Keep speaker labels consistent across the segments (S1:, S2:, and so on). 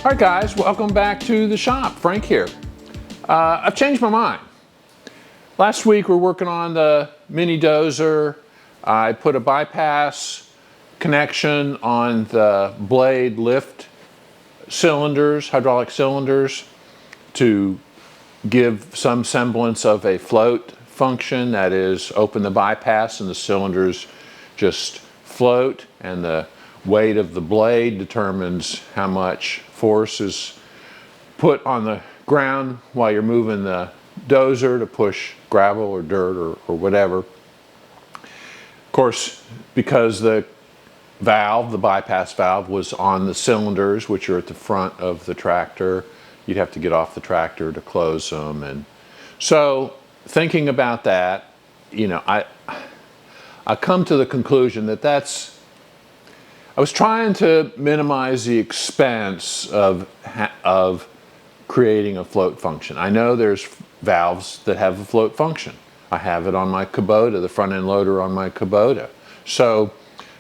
S1: All right, guys, welcome back to the shop. Frank here. I've changed my mind. Last week we were working on the mini dozer. I put a bypass connection on the blade lift cylinders, hydraulic cylinders, to give some semblance of a float function. That is, open the bypass and the cylinders just float, and the weight of the blade determines how much force is put on the ground while you're moving the dozer to push gravel or dirt or whatever. Of course, because the valve, the bypass valve, was on the cylinders, which are at the front of the tractor, you'd have to get off the tractor to close them. And so, thinking about that, you know, I come to the conclusion that I was trying to minimize the expense of creating a float function. I know there's valves that have a float function. I have it on my Kubota, the front end loader on my Kubota. So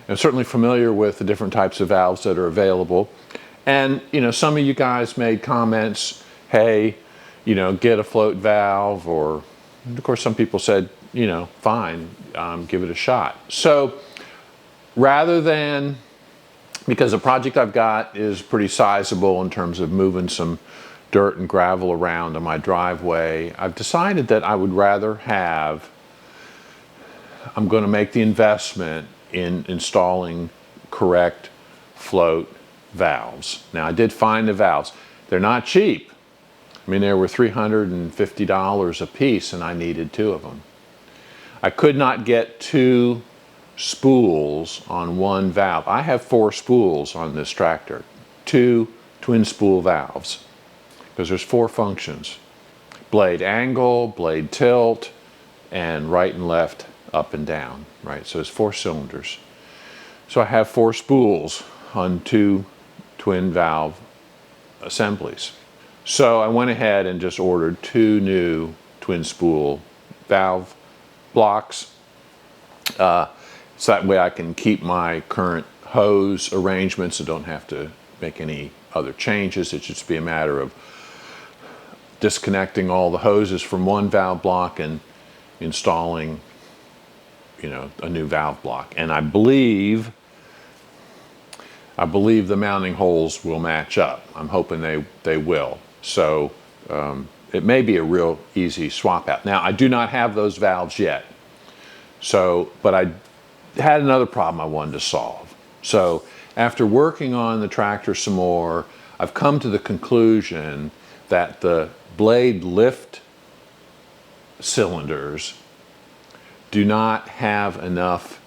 S1: I'm certainly familiar with the different types of valves that are available. And, you know, some of you guys made comments, hey, you know, get a float valve, or, of course, some people said, you know, fine, give it a shot. So rather than, because the project I've got is pretty sizable in terms of moving some dirt and gravel around on my driveway, I've decided that I would rather have, I'm going to make the investment in installing correct float valves. Now, I did find the valves. They're not cheap. I mean, they were $350 a piece, and I needed 2 of them. I could not get 2 spools on one valve. I have 4 spools on this tractor, 2 twin spool valves, because there's 4 functions: blade angle, blade tilt, and right and left, up and down, right? So it's 4 cylinders. So I have 4 spools on 2 twin valve assemblies. So I went ahead and just ordered 2 new twin spool valve blocks. So that way I can keep my current hose arrangements and don't have to make any other changes. It should just be a matter of disconnecting all the hoses from one valve block and installing, you know, a new valve block. And I believe the mounting holes will match up. I'm hoping they will. So it may be a real easy swap out. Now, I do not have those valves yet. So, but I had another problem I wanted to solve. So after working on the tractor some more, I've come to the conclusion that the blade lift cylinders do not have enough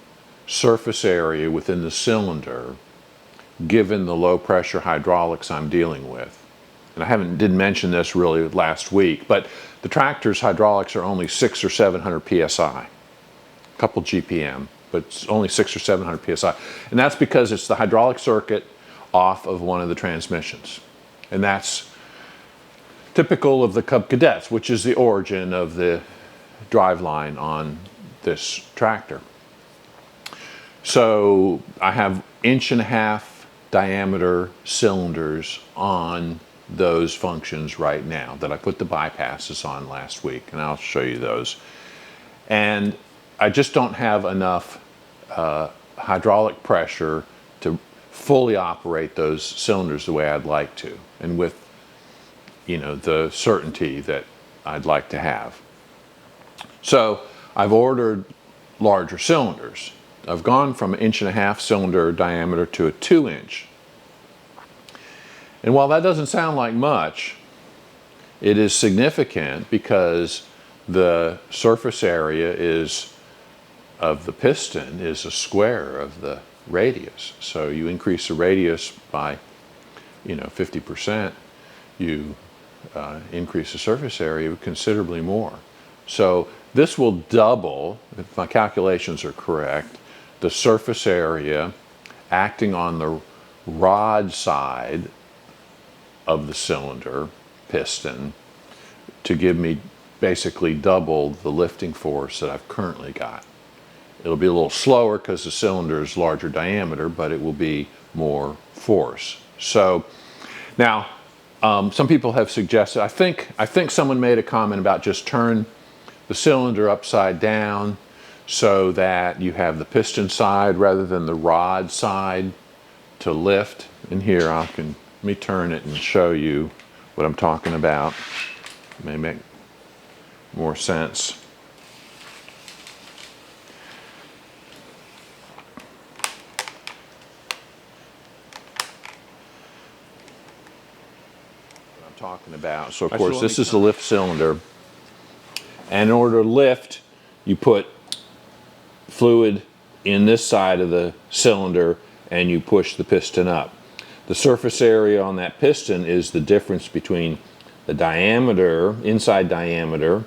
S1: surface area within the cylinder given the low pressure hydraulics I'm dealing with. And I didn't mention this really last week, but the tractor's hydraulics are only 600 or 700 psi, a couple GPM, but it's only 600 or 700 psi. And that's because it's the hydraulic circuit off of one of the transmissions. And that's typical of the Cub Cadets, which is the origin of the driveline on this tractor. So I have 1.5" diameter cylinders on those functions right now that I put the bypasses on last week, and I'll show you those. And I just don't have enough hydraulic pressure to fully operate those cylinders the way I'd like to, and with, you know, the certainty that I'd like to have. So I've ordered larger cylinders. I've gone from 1.5" cylinder diameter to a 2". And while that doesn't sound like much, it is significant because the surface area of the piston is a square of the radius. So you increase the radius by, you know, 50%, you increase the surface area considerably more. So this will double, if my calculations are correct, the surface area acting on the rod side of the cylinder piston to give me basically double the lifting force that I've currently got. It'll be a little slower because the cylinder is larger diameter, but it will be more force. So Now, some people have suggested, I think someone made a comment about just turn the cylinder upside down so that you have the piston side rather than the rod side to lift. And here, let me turn it and show you what I'm talking about. It may make more sense. Talking about. So of course this is the lift cylinder, and in order to lift you put fluid in this side of the cylinder and you push the piston up. The surface area on that piston is the difference between the diameter, inside diameter,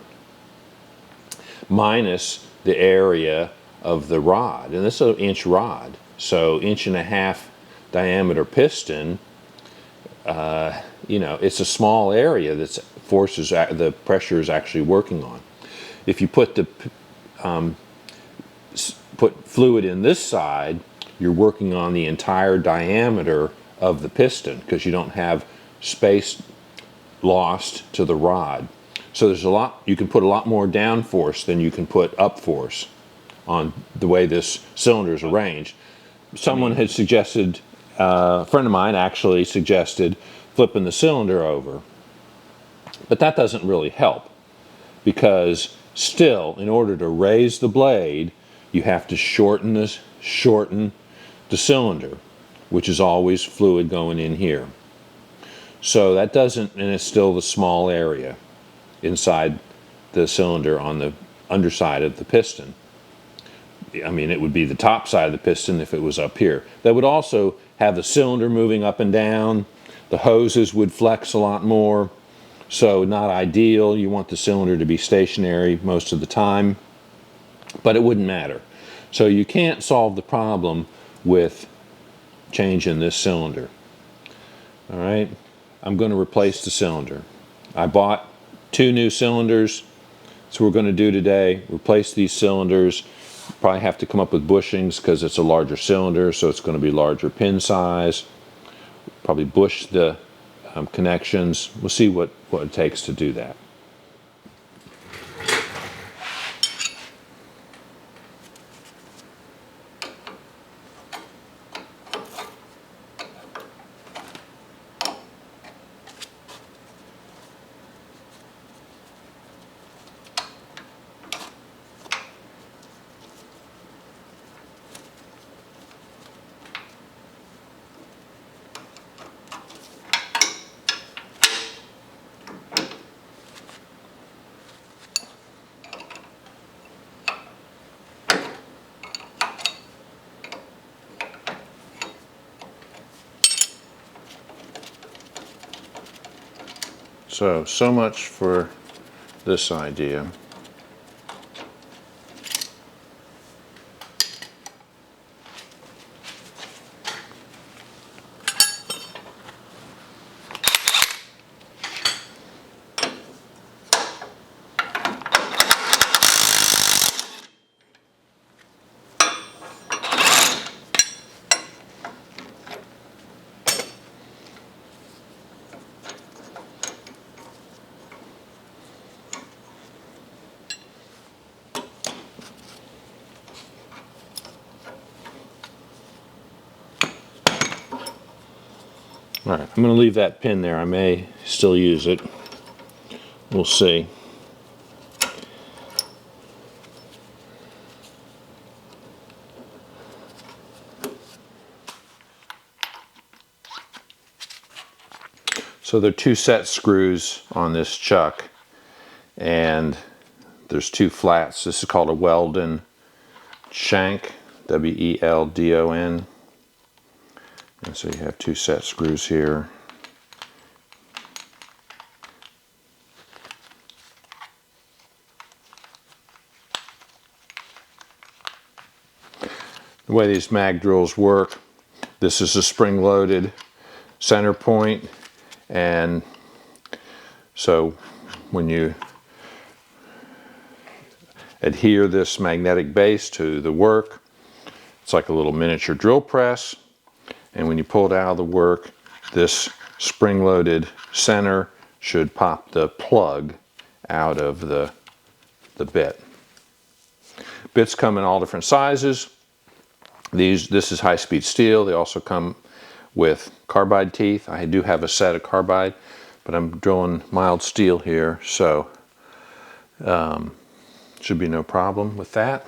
S1: minus the area of the rod, and this is an inch rod, so 1.5 inch diameter piston. You know, it's a small area that's the pressure is actually working on. If you put put fluid in this side, you're working on the entire diameter of the piston because you don't have space lost to the rod. So there's a lot, you can put a lot more down force than you can put up force on the way this cylinder is arranged. Someone had suggested, a friend of mine actually suggested flipping the cylinder over. But that doesn't really help because still, in order to raise the blade, you have to shorten the cylinder, which is always fluid going in here. So that doesn't, and it's still the small area inside the cylinder on the underside of the piston. I mean, it would be the top side of the piston if it was up here. That would also have the cylinder moving up and down. The hoses would flex a lot more, so not ideal. You want the cylinder to be stationary most of the time, but it wouldn't matter. So you can't solve the problem with changing this cylinder. All right, I'm going to replace the cylinder. I bought 2 new cylinders. That's what we're going to do today, replace these cylinders. Probably have to come up with bushings because it's a larger cylinder, so it's going to be larger pin size. Probably bush the connections. We'll see what it takes to do that. So much for this idea. All right, I'm going to leave that pin there. I may still use it. We'll see. So there are 2 set screws on this chuck, and there's 2 flats. This is called a Weldon shank, W-E-L-D-O-N. And so you have 2 set screws here. The way these mag drills work, this is a spring-loaded center point, and so when you adhere this magnetic base to the work, it's like a little miniature drill press. And when you pull it out of the work, this spring-loaded center should pop the plug out of the bit. Bits come in all different sizes. This is high-speed steel. They also come with carbide teeth. I do have a set of carbide, but I'm drilling mild steel here, so should be no problem with that.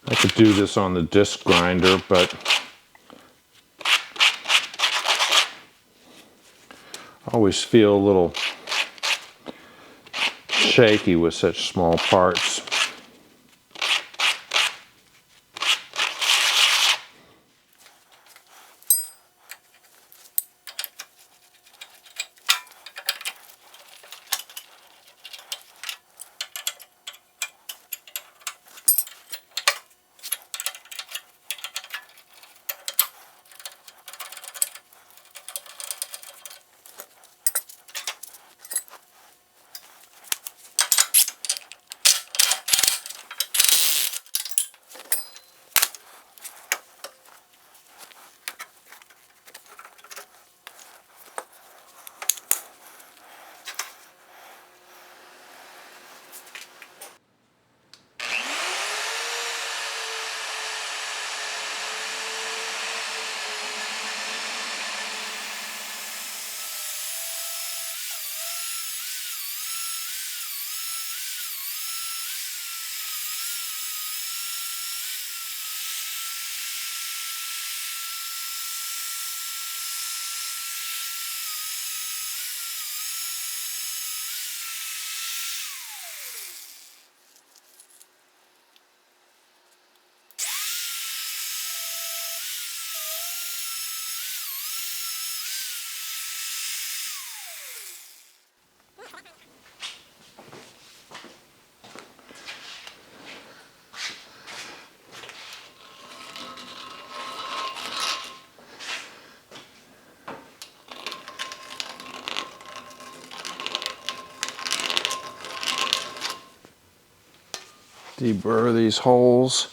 S1: I could do this on the disc grinder, but I always feel a little shaky with such small parts.
S2: Deburr these holes.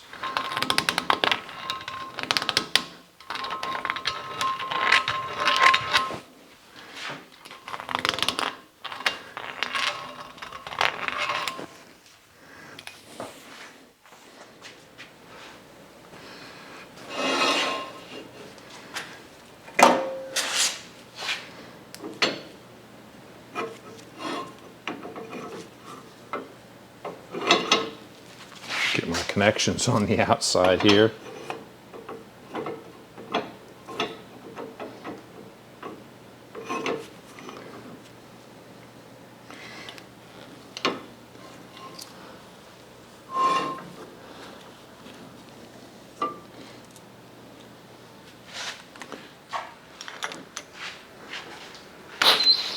S2: Get my connections on the outside here.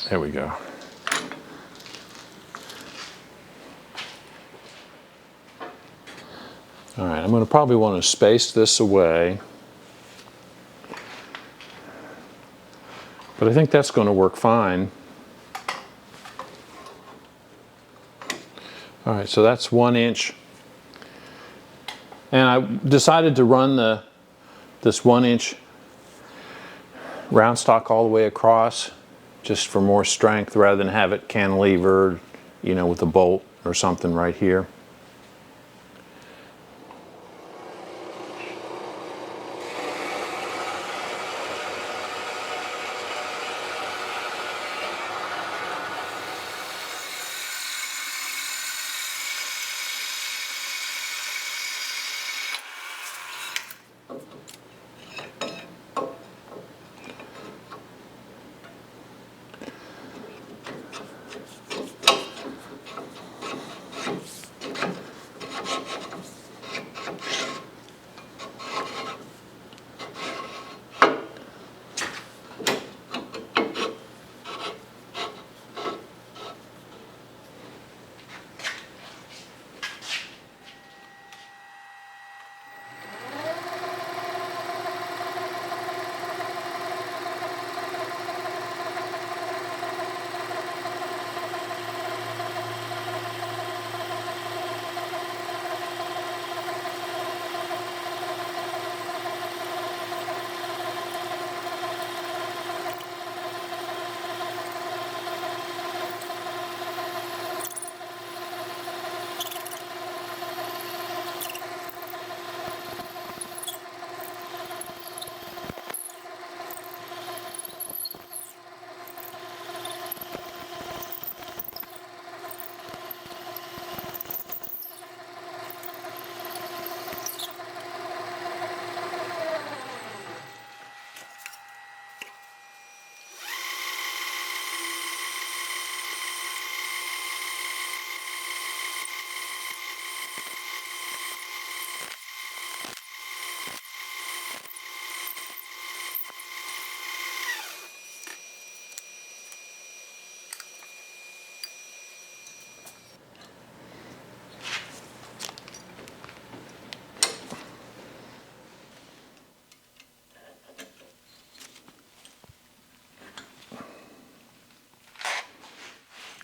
S2: There we go. All right, I'm going to probably want to space this away, but I think that's going to work fine. All right, so that's 1 inch. And I decided to run this 1 inch round stock all the way across just for more strength rather than have it cantilevered, you know, with a bolt or something right here.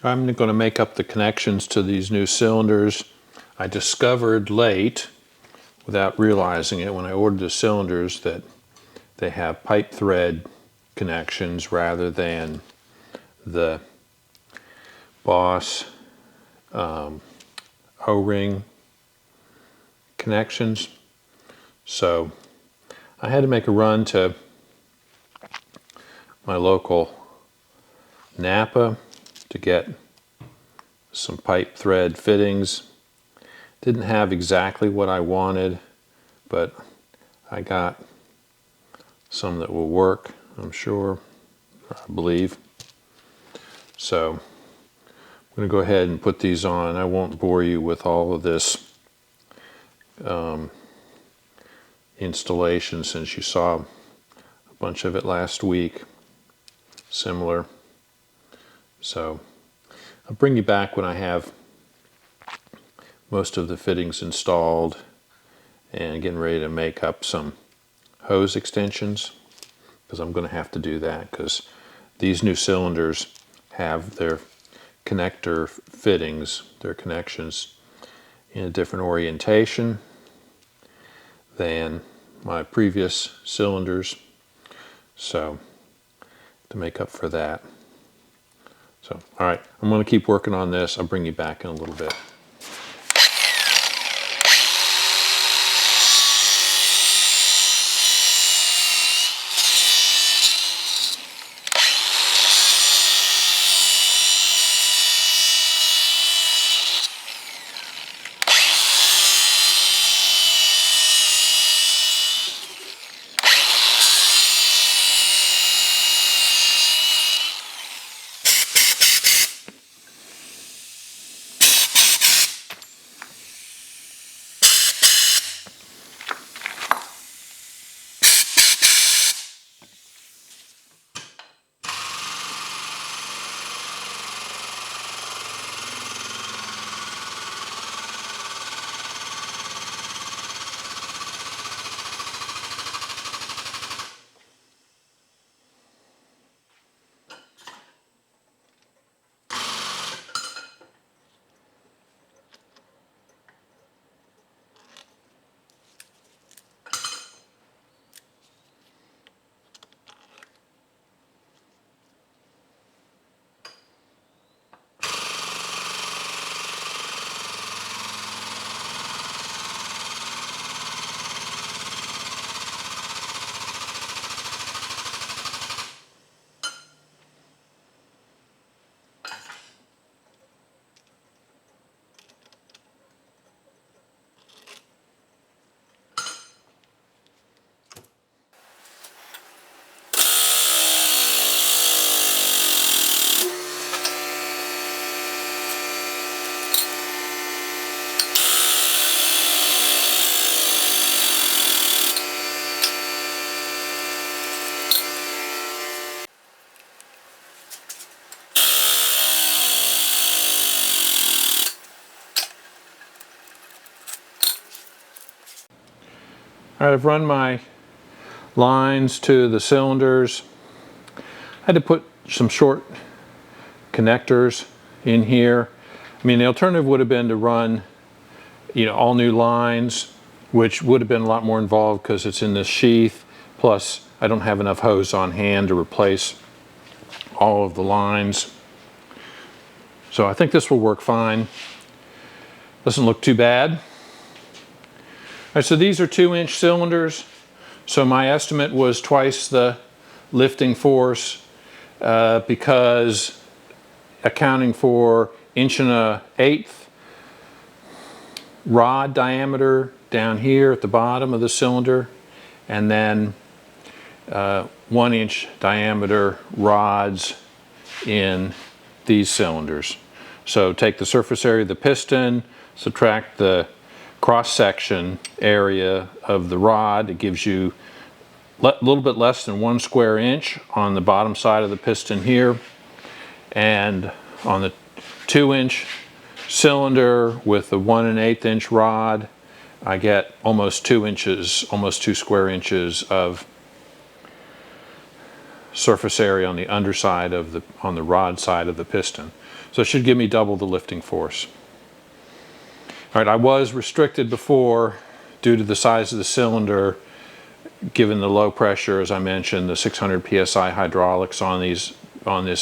S2: I'm going to make up the connections to these new cylinders. I discovered late, without realizing it, when I ordered the cylinders, that they have pipe thread connections rather than the Boss O-ring connections. So I had to make a run to my local Napa to get some pipe thread fittings. Didn't have exactly what I wanted, but I got some that will work, I'm sure, I believe. So I'm going to go ahead and put these on. I won't bore you with all of this installation since you saw a bunch of it last week, similar. So I'll bring you back when I have most of the fittings installed and getting ready to make up some hose extensions, because I'm going to have to do that because these new cylinders have their connector fittings, their connections, in a different orientation than my previous cylinders, so to make up for that. So, all right, I'm going to keep working on this. I'll bring you back in a little bit. All right, I've run my lines to the cylinders. I had to put some short connectors in here. I mean, the alternative would have been to run, all new lines, which would have been a lot more involved because it's in this sheath. Plus, I don't have enough hose on hand to replace all of the lines. So I think this will work fine. Doesn't look too bad. All right, so these are 2-inch cylinders. So my estimate was twice the lifting force because accounting for 1.1/8 rod diameter down here at the bottom of the cylinder, and then 1-inch diameter rods in these cylinders. So take the surface area of the piston, subtract the cross-section area of the rod. It gives you a little bit less than 1 square inch on the bottom side of the piston here. And on the 2-inch cylinder with the 1 1/8 inch rod, I get almost 2 inches, almost 2 square inches of surface area on the underside of on the rod side of the piston. So it should give me double the lifting force. All right, I was restricted before due to the size of the cylinder, given the low pressure, as I mentioned, the 600 psi hydraulics on this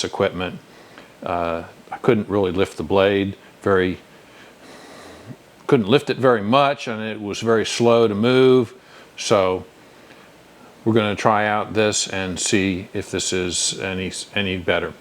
S2: equipment. I couldn't really lift the blade couldn't lift it very much, and it was very slow to move. So we're going to try out this and see if this is any better.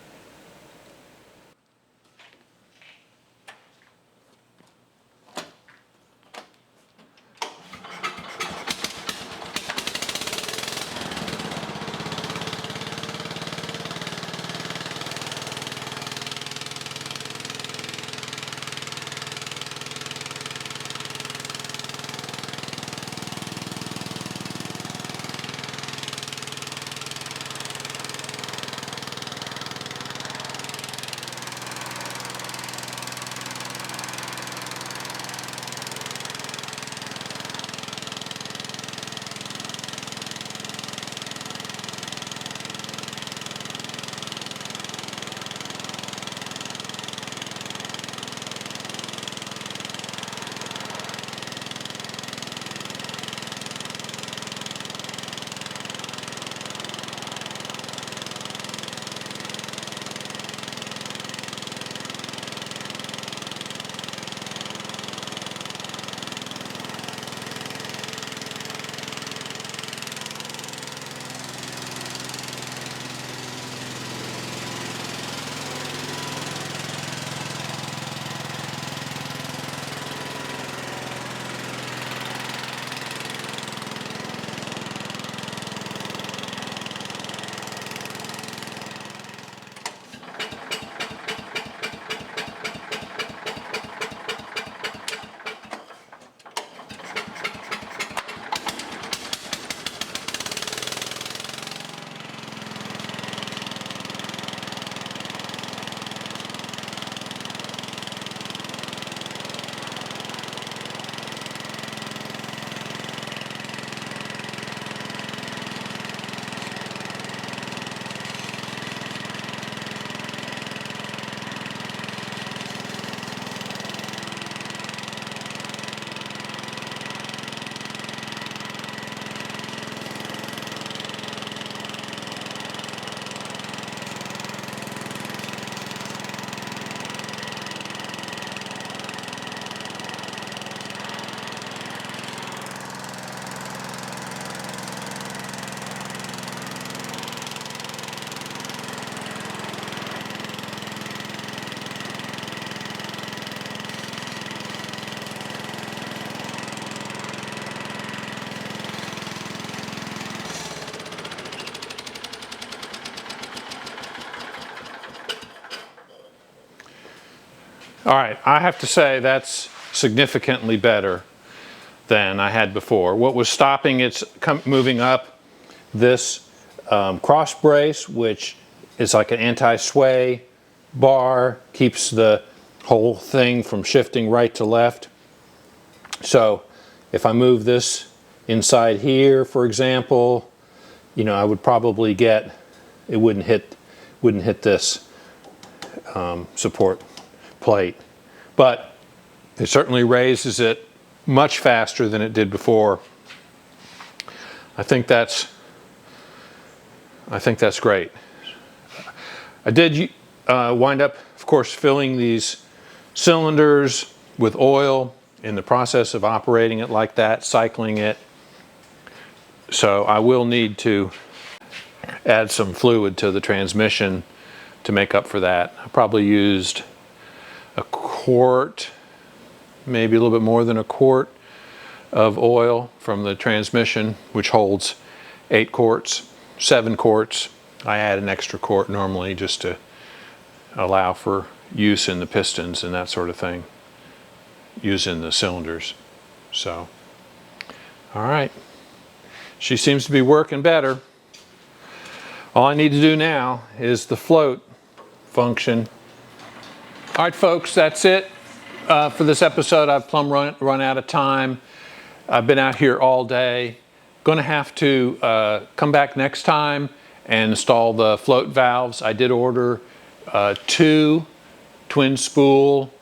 S2: All right, I have to say that's significantly better than I had before. What was stopping it's moving up, this cross brace, which is like an anti-sway bar, keeps the whole thing from shifting right to left. So if I move this inside here, for example, you know, I would probably get, it wouldn't hit this support plate, but it certainly raises it much faster than it did before. I think that's great. I did wind up, of course, filling these cylinders with oil in the process of operating it like that, cycling it. So I will need to add some fluid to the transmission to make up for that. I probably used a quart, maybe a little bit more than a quart of oil from the transmission, which holds 8 quarts, 7 quarts. I add an extra quart normally just to allow for use in the pistons and that sort of thing, using the cylinders. So, all right. She seems to be working better. All I need to do now is the float function. All right, folks, that's it for this episode. I've plumb run out of time. I've been out here all day. Gonna have to come back next time and install the float valves. I did order 2 twin spool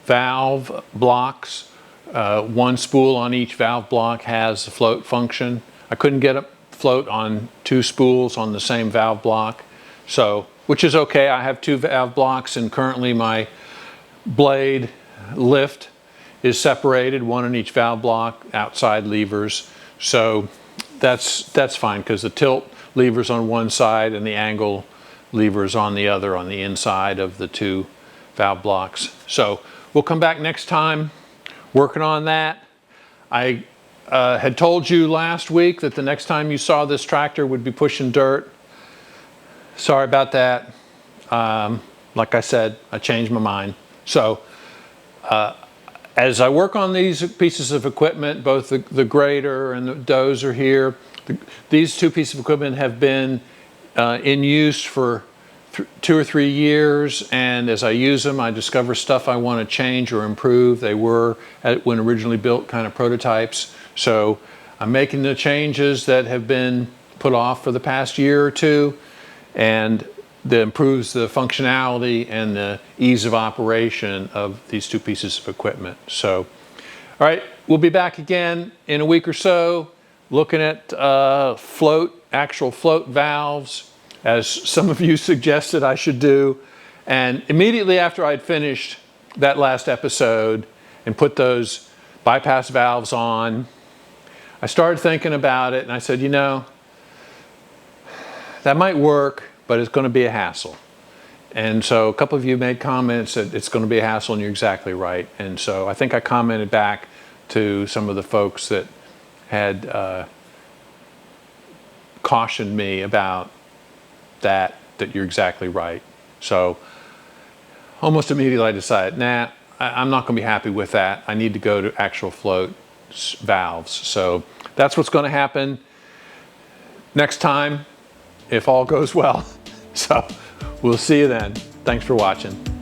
S2: valve blocks. 1 spool on each valve block has the float function. I couldn't get a float on 2 spools on the same valve block, so, which is okay. I have 2 valve blocks, and currently my blade lift is separated, 1 on each valve block, outside levers. So that's fine, because the tilt lever's on one side and the angle lever's on the other, on the inside of the 2 valve blocks. So we'll come back next time working on that. I had told you last week that the next time you saw this tractor would be pushing dirt. Sorry about that. Like I said, I changed my mind. So as I work on these pieces of equipment, both the grader and the dozer here, these 2 pieces of equipment have been in use for 2 or 3 years, and as I use them, I discover stuff I want to change or improve. They were, when originally built, kind of prototypes. So I'm making the changes that have been put off for the past year or 2, and that improves the functionality and the ease of operation of these 2 pieces of equipment. So, all right, we'll be back again in a week or so, looking at actual float valves, as some of you suggested I should do. And immediately after I'd finished that last episode and put those bypass valves on, I started thinking about it, and I said, you know, that might work, but it's going to be a hassle. And so a couple of you made comments that it's going to be a hassle, and you're exactly right. And so I think I commented back to some of the folks that had cautioned me about that you're exactly right. So almost immediately I decided, nah, I'm not going to be happy with that. I need to go to actual float valves. So that's what's going to happen next time, if all goes well. So we'll see you then. Thanks for watching.